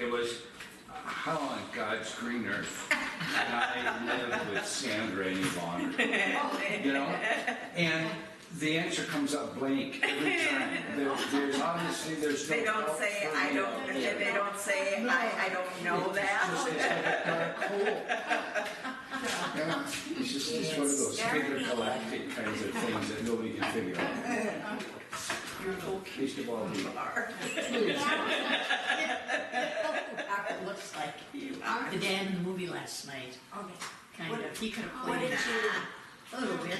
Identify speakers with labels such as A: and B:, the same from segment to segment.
A: It was, how on God's green earth can I live with Sandra any longer? You know? And the answer comes up blank every time. There's obviously, there's no
B: They don't
A: help
B: say,
A: for
B: I
A: me.
B: don't, they don't say, I don't know
A: Just, it's
B: that.
A: like a dark hole. Yeah, it's just it's one of those intergalactic kinds of things that nobody can figure out.
B: You're okay.
A: Least of all me.
C: It looks like the dad in the movie last night,
D: Okay.
C: kind of. He could have
D: What
C: played
D: did
C: that
D: you,
C: a little bit.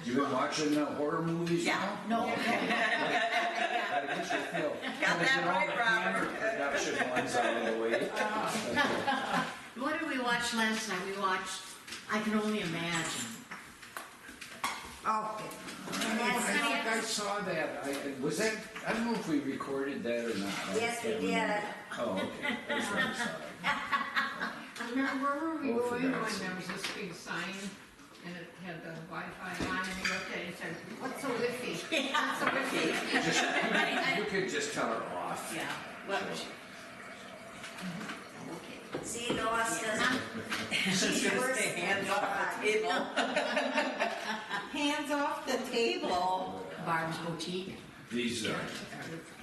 A: You been watching horror movies now?
C: No,
A: Gotta get your feel.
B: Got that right, Robert.
A: Production ones out of the way.
C: what did we watch last night? We watched I Can Only Imagine.
D: okay. And
A: I
D: that's,
A: think I saw that. Was that, I don't know if we recorded that or not.
D: yes, we
A: can't
D: did.
A: remember. Oh, okay. That's what I saw.
E: Remember, where were we
A: Oh, for
E: going when
A: God's
E: there was this big sign and it had the Wi-Fi on and he looked at it and said, what's so iffy? What's so iffy?
A: Just, you could just tell her off.
C: Yeah. Well,
D: see, Lois doesn't,
B: She's gonna say hands off the table. Hands off the table.
C: Barb's Boutique.
A: These are,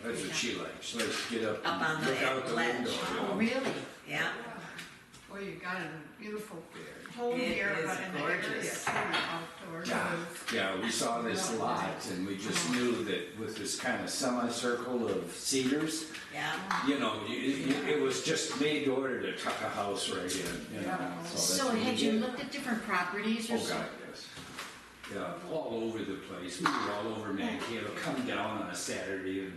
A: that's what she likes. She likes to get up
B: Up on
A: and
B: the
A: look out the
B: ledge.
A: window. you know.
C: Oh, really?
B: Yeah.
E: Boy, you got a beautiful home
B: It
E: here,
B: is
E: but in the area
B: gorgeous.
E: too, outdoors.
A: Yeah, we saw this lot and we just knew that with this kind of semicircle of cedars,
B: Yeah.
A: you know, it was just made to order to tuck a house right in, you know. that's
C: So
A: what we
C: had you
A: did.
C: looked at different properties or
A: Oh,
C: something?
A: God, yes. Yeah, all over the place. We were all over Mankato, come down on a Saturday and,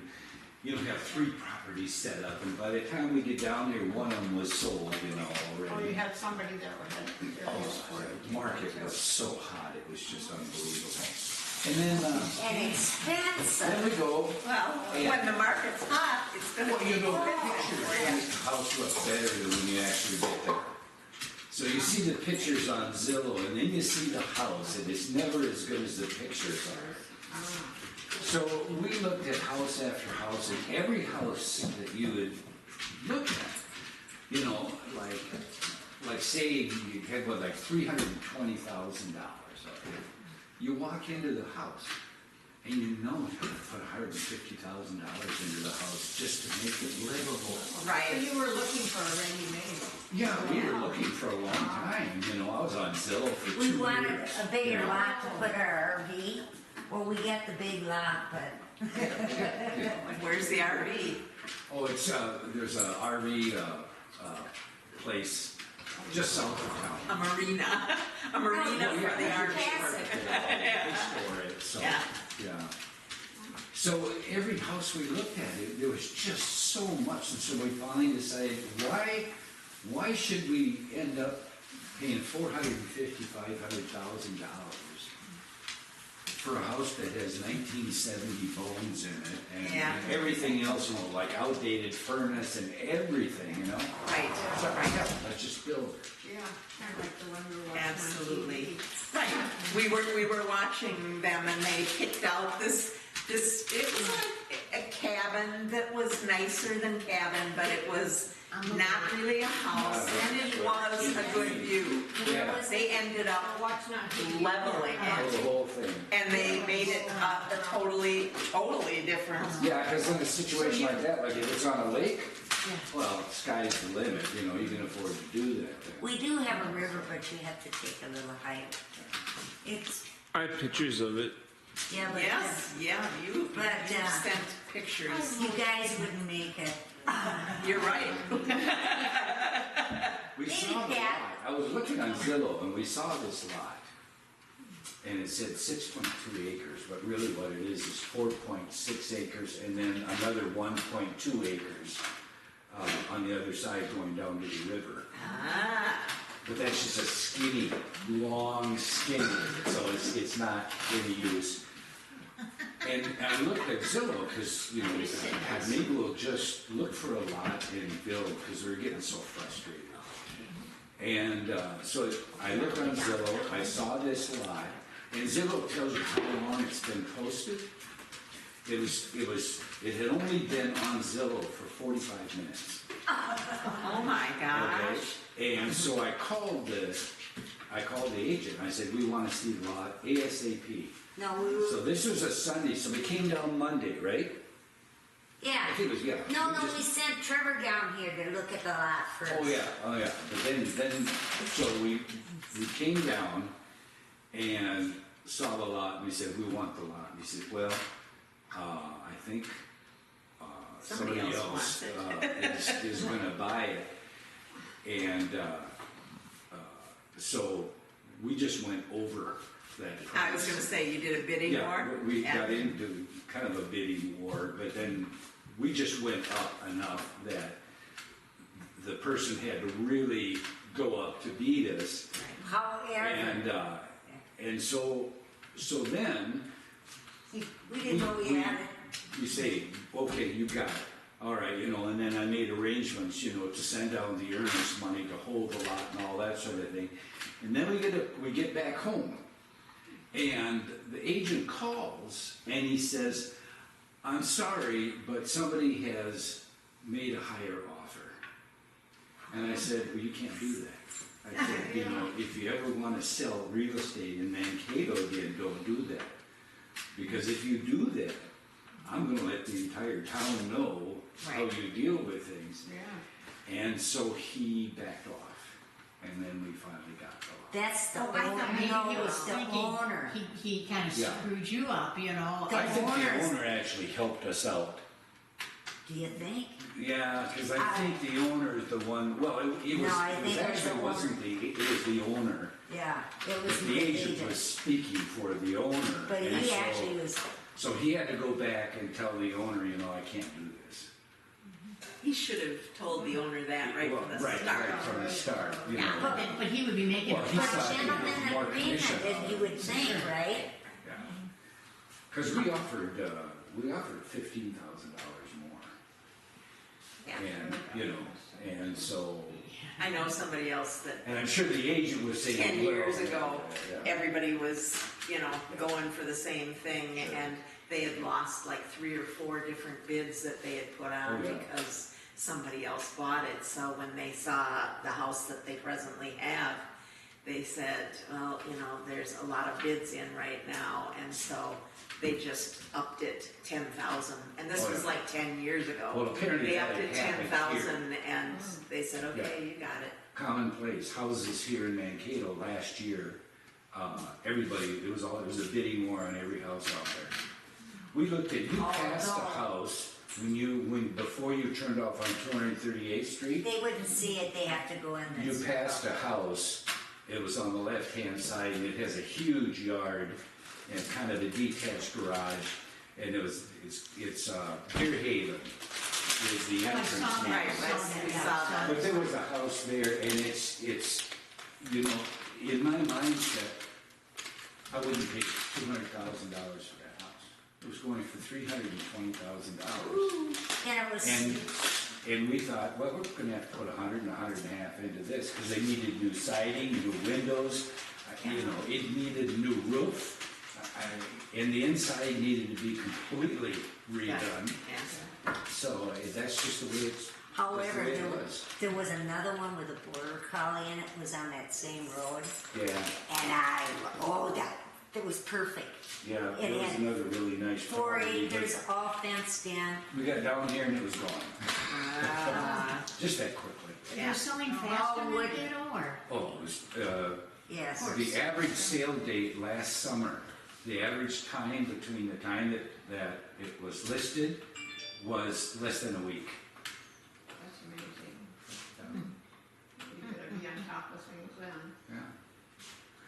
A: you know, have 3 properties set up. And by the time we get down there, one of them was sold, you know,
E: Or you
A: already.
E: had somebody that would have areas for it.
A: The market was so hot, it was just unbelievable. And then
D: and expensive.
A: we go.
B: Well, when the market's hot, it's gonna
A: Well, you
B: be
A: know, the
B: gorgeous.
A: pictures make the house look better than when you actually get there. So you see the pictures on Zillow, and then you see the house, and it's never as good as the pictures are. So we looked at house after house, and every house that you would look at, you know, like say you had what, like $320,000 up there. You walk into the house, and you know you could put $150,000 into the house just to make it livable.
E: So
B: Right.
E: you were looking for a ready-made.
A: Yeah, we were looking for a long time, you know, I was on Zillow for 2
D: We
A: years.
D: wanted a bigger
A: you know.
D: lot to put our RV. Well, we got the big lot, but
B: Where's the RV?
A: Oh, it's, there's a RV, place just south of town.
B: A marina. A marina for the RV.
A: They store it, so,
B: Yeah.
A: yeah. So every house we looked at, there was just so much, and so we finally decided, why should we end up paying $450,000-$500,000 for a house that has 1970 bones in it, and
B: Yeah.
A: everything else, you know, like outdated furnace and everything, you know?
B: Right.
A: So, yeah, let's just build it.
E: Yeah, kind of like the one we were watching on
B: Absolutely.
E: TV.
B: Right. We were watching them and they picked out this, it was like a cabin that was nicer than cabin, but it was not really a house and it was a good view.
A: Yeah.
B: They ended up
E: Watching on TV.
B: leveling
A: Oh,
B: it
A: the whole thing.
B: and they made it a totally different.
A: Yeah, because in a situation like that, like if it's on a lake,
C: Yeah.
A: well, sky's the limit, you know, you can afford to do that.
D: we do have a river, but you have to take a little hike. It's,
F: I have pictures of it.
D: yeah, but
B: Yes, yeah, you
D: But,
B: sent pictures.
D: you guys wouldn't make it.
B: You're right.
A: We
D: Maybe,
A: saw the
D: Pat.
A: lot. I was looking on Zillow and we saw this lot. And it said 6.2 acres, but really what it is 4.6 acres and then another 1.2 acres on the other side going down to the river.
B: Ah,
A: But that's just a skinny, long skinny, so it's not any use. And I looked at Zillow because, you know, God, maybe we'll just look for a lot and build because we're getting so frustrated. And so I looked on Zillow, I saw this lot, and Zillow tells you how long it's been posted. it had only been on Zillow for 45 minutes.
B: Oh my
A: Okay?
B: gosh.
A: And so I called the agent, I said, we want to see the lot ASAP.
D: No, we were,
A: So this was a Sunday, so we came down Monday, right?
D: yeah.
A: I think it was, yeah.
D: No,
A: We
D: no,
A: just-
D: we sent Trevor down here to look at the lot first.
A: Oh, yeah, but then, so we came down and saw the lot, and we said, we want the lot. And he said, well, I think, somebody
B: Somebody else
A: else,
B: wants
A: is gonna buy it. And, so we just went over that price.
B: I was gonna say, you did a bidding war?
A: Yeah, we
B: Yeah.
A: got into kind of a bidding war, but then we just went up enough that the person had to really go up to beat us.
D: However,
A: And so then
D: we didn't know we had it.
A: we say, okay, you got it. All right, and then I made arrangements, to send down the earnest money to hold the lot and all that sort of thing. And then we get back home, and the agent calls and he says, I'm sorry, but somebody has made a higher offer. And I said, well, you can't do that. I said, if you ever want to sell real estate in Mankato again, don't do that. Because if you do that, I'm going to let the entire town know how
B: Right.
A: you deal with things.
E: Yeah.
A: And so he backed off. And then we finally got the lot.
D: That's the
C: Oh, I thought maybe
D: owner.
C: he
D: No,
C: was
D: it's the
C: thinking,
D: owner.
C: he kind of
A: Yeah.
C: screwed you up,
D: The
A: I think the
D: owners-
A: owner actually helped us out.
D: Do you think?
A: Yeah, because I think the owner is the one, well, it was,
D: No, I
A: it was
D: think it was
A: actually
D: the
A: wasn't it was the owner.
D: Yeah, it was
A: The agent was speaking for the owner.
D: But
A: and
D: he
A: so-
D: actually was,
A: So he had to go back and tell the owner, I can't do this.
B: He should have told the owner that right
A: Well,
B: from the
A: right,
B: start.
A: right from the start,
B: Yeah.
C: but he would be making.
A: Well,
C: a
A: he
D: but
A: thought he
C: profit.
A: was
D: gentleman
A: more
D: agreement,
A: commission
D: that
A: on
D: you
A: it.
D: would think, right?
A: Because we offered $15,000 more.
B: Yeah.
A: And so,
B: I know somebody else that
A: and I'm sure the agent was saying.
B: 10 years
A: well,
B: ago,
A: yeah.
B: everybody was, going for the same thing, and they had lost like 3 or 4 different bids that they had put on
A: Oh, yeah.
B: because somebody else bought it. So when they saw the house that they presently have, they said, well, there's a lot of bids in right now, and so they just upped it 10,000. And this
A: Oh,
B: was
A: yeah.
B: like 10 years ago.
A: Well, apparently
B: They
A: that
B: upped it
A: had happened
B: 10,000, and they said, okay, you got it.
A: Commonplace houses here in Mankato last year, it was a bidding war on every house out there. We looked at, you
D: Oh,
A: passed a
D: no.
A: house before you turned off on 238th Street.
D: They wouldn't see it, they have to go in
A: You
D: this.
A: passed a house, it was on the left-hand side, and it has a huge yard and kind of a detached garage, and it's Deer Haven is the
C: Oh, I
A: entrance.
C: saw that.
A: now.
B: Right,
C: I saw
B: we
C: that,
B: saw
C: yeah.
B: that.
A: But there was a house there, and it's in my mindset, I wouldn't pay $200,000 for that house. It was going for $320,000.
D: And it was,
A: And we thought, well, we're gonna have to put $100,000 and $150,000 into this, because they needed new siding, new windows, it needed a new roof. And the inside needed to be completely redone,
B: Yeah.
A: so that's just the way it's,
D: however,
A: that's the way it was.
D: there was another one with a border collie in it, was on that same road.
A: Yeah,
D: And that was perfect.
A: yeah,
D: It
A: it was
D: had
A: another really nice
D: 4
A: property, but
D: acres, all fenced in.
A: we got down here and it was gone,
B: Ah,
A: just that quickly.
C: They're selling faster than
D: would-
C: Mankato, or?
A: Oh, it was,
D: Yes.
A: the average sale date last summer, the average time between the time that it was listed was less than a week.
E: That's amazing. You gotta be on top of things then.
A: Yeah.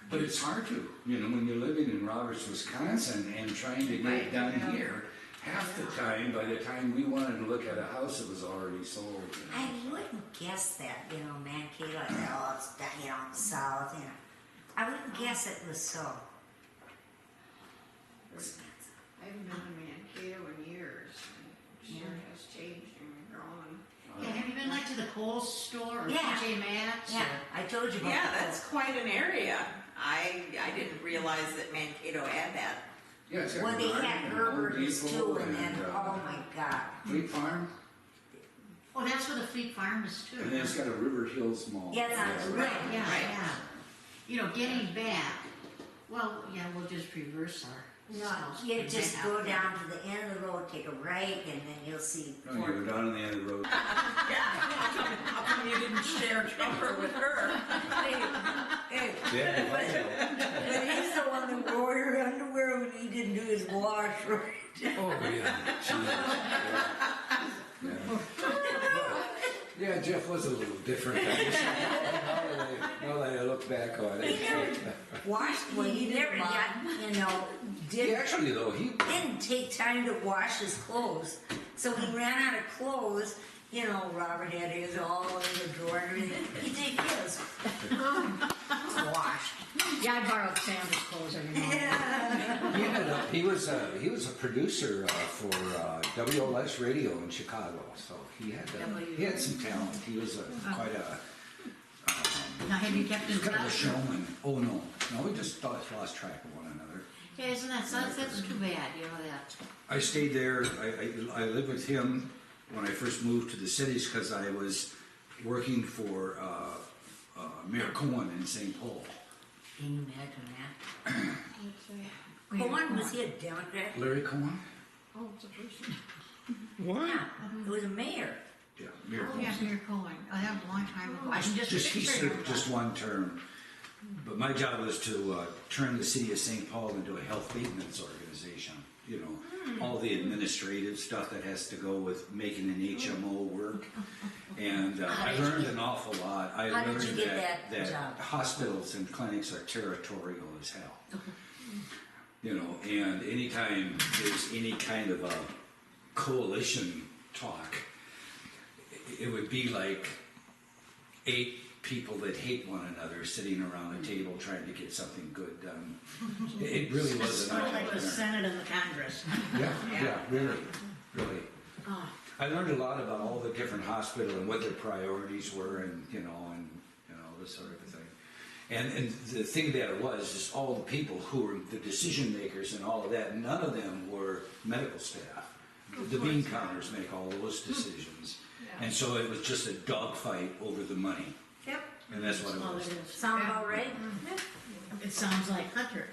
A: But it's hard to, when you're living in Roberts, Wisconsin and trying to get it done
E: Yeah.
A: here, half the time, by the time we wanted to look at a house, it was already sold.
D: I wouldn't guess that, Mankato, it's down, south, I wouldn't guess it was so expensive.
E: I haven't been to Mankato in years, and it sure has changed and grown.
C: Yeah, have you been like to the Kohl's store or
D: Yeah.
C: TJ Maxx?
D: Yeah, I told you about
B: yeah,
D: that.
B: that's quite an area. I didn't realize that Mankato had that
A: Yeah, it's got
D: Well, they
A: Menards
D: had
A: and
D: Herbert's
A: Home Depot
D: too, and then, oh my God.
A: Fleet Farm,
C: Oh, that's where the Fleet Farm is too.
A: and then it's got a River Hills Mall.
D: Yeah, it's on the right.
C: Yeah,
B: Right.
C: yeah. You know, getting back, well, yeah, we'll just reverse our
D: No,
C: steps.
D: you
C: and
D: just
C: back
D: go
C: out
D: down to the end of the road, take a right, and then you'll see.
A: Oh, you go down on the end of the road.
B: How come you didn't share trouble with her?
D: Hey,
A: Yeah,
D: but he's the one that wore your underwear when he didn't do his wash right.
A: oh, yeah. Yeah, Jeff was a little different. Now that I look back on
D: He
A: it.
D: never washed, well, he never got, you know,
A: He actually, though, he
D: didn't take time to wash his clothes. So he ran out of clothes. You know, Robert had his all in the drawer and everything. He did his. Washed.
C: Yeah, I borrowed Sandra's clothes every morning.
A: He ended up, he was a producer for WLS Radio in Chicago, so he had some talent. He was quite a
C: Now, have you kept in
A: kind of a
C: touch?
A: showman. Oh no, we just lost track of one another.
C: Yeah, isn't that, that's too bad, you know that.
A: I stayed there. I lived with him when I first moved to the cities because I was working for Mayor Cohen in St. Paul.
D: Can you imagine that? Cohen, was he a Democrat?
A: Larry Cohen?
E: Oh, it's a person.
D: Yeah, he was a mayor.
A: Yeah, Mayor
C: Oh,
A: Cohen.
C: yeah, Mayor Cohen. I have a long time ago. I can just
A: He
C: picture
A: served
C: him.
A: just one term. But my job was to turn the city of St. Paul into a health maintenance organization. You know, all the administrative stuff that has to go with making an HMO work. And I learned an awful lot. I
D: How did
A: learned
D: you get that job?
A: hospitals and clinics are territorial as hell. You know, and anytime there's any kind of a coalition talk, it would be like 8 people that hate one another sitting around a table trying to get something good done. It really was
C: It's
A: an
C: sort of like the
A: eye-opener.
C: Senate and the Congress.
A: Yeah, really.
C: Oh,
A: I learned a lot about all the different hospitals and what their priorities were, and this sort of a thing. And the thing about it was, just all the people who were the decision makers and all of that, none of them were medical staff. The bean counters make all those decisions, and so it was just a dogfight over the money,
D: Yep.
A: and that's what it
C: well,
A: was.
C: it is.
D: Sound about right?
C: It sounds like Hunter.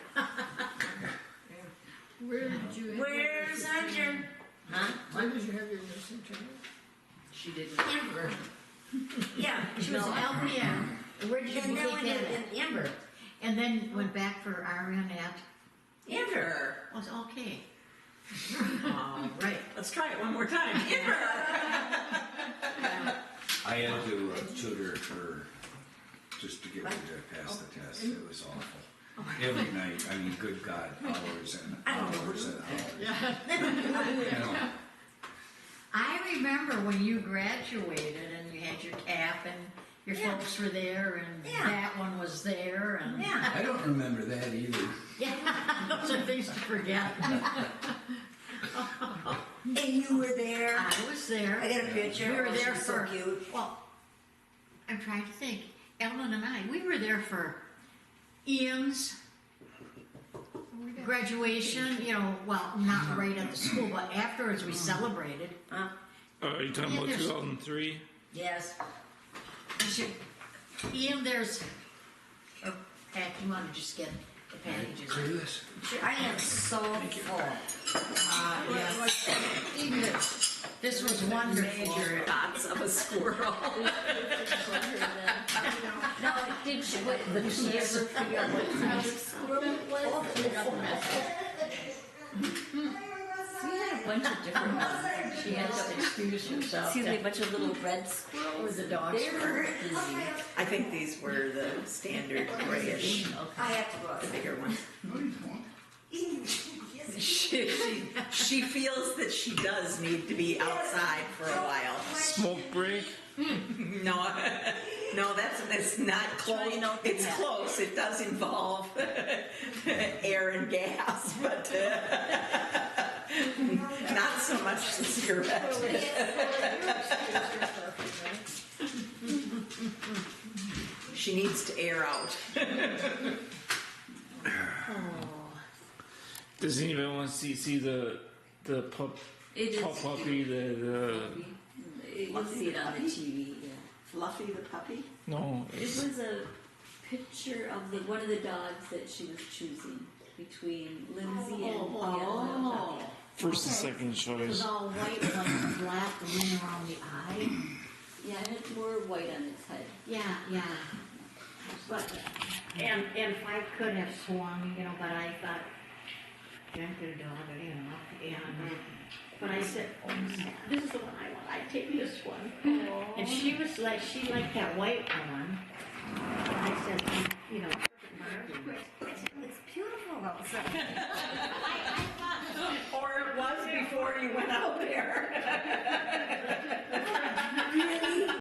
E: Where did you have
D: Where's
E: your
D: Hunter? Huh?
E: Where did you have your nursing training?
B: She didn't.
D: Ember. Yeah,
C: She was an LPN. Where did you
D: And then
C: take
D: when
C: that
D: you,
C: at?
D: in Ember.
C: And then went back for RN at,
D: Ember.
C: was okay. All right.
B: Let's try it one more time.
A: I had to tutor her just to get her to pass the test. It was awful. Every night, I mean, good God, hours and hours and hours. You know,
C: I remember when you graduated and you had your cap and your
D: Yeah.
C: folks were there and
D: Yeah.
C: that one was there and
D: Yeah.
A: I don't remember that either.
C: yeah, those are things to forget.
D: And you were there.
C: I was there.
D: I got a picture.
C: We were
D: Oh,
C: there
D: she's so
C: for,
D: cute.
C: well, I'm trying to think. Ellen and I, we were there for Ian's graduation, you know, well, not right at the school, but afterwards we celebrated.
F: Are you talking
C: Yeah,
F: about
C: there's-
F: 2003?
D: Yes.
C: Ian, there's, oh, Pat, you want to just get the packages?
A: Clear this.
D: I am so full.
C: Yes. This was wonderful.
B: Major thoughts of a squirrel.
D: No, did she, what, did she ever figure out what kind of squirrel it was?
G: She had a bunch of different ones. She had to excuse herself.
D: Excuse me, a bunch of little red squirrels.
C: Where the dogs
D: They
C: were.
D: were busy.
B: I think these were the standard grayish,
D: I have to go
B: the
D: outside.
B: bigger ones.
A: No, you don't.
B: She feels that she does need to be outside for a while.
F: Smoke break?
B: No, no, it's not close. It's close. It does involve air and gas, but not so much the cigarette. She needs to air out.
F: Does anyone want to see the pup
G: It is
F: puppy?
G: You'll see it on the TV. Yeah.
B: Fluffy the puppy?
F: No,
G: It was a picture of one of the dogs that she was choosing between Lindsay and the other puppy.
F: first and second
C: It was
F: choice.
C: all white with like black ring around the eye.
G: Yeah, it had more white on its head.
C: Yeah. But, and if I could have sworn, but I thought, can't get a dog, but I said, oh, this is the one I want, I take this one. And she was like, she liked that white one. And I said,
D: It's beautiful outside.
B: Or it was before you went out there.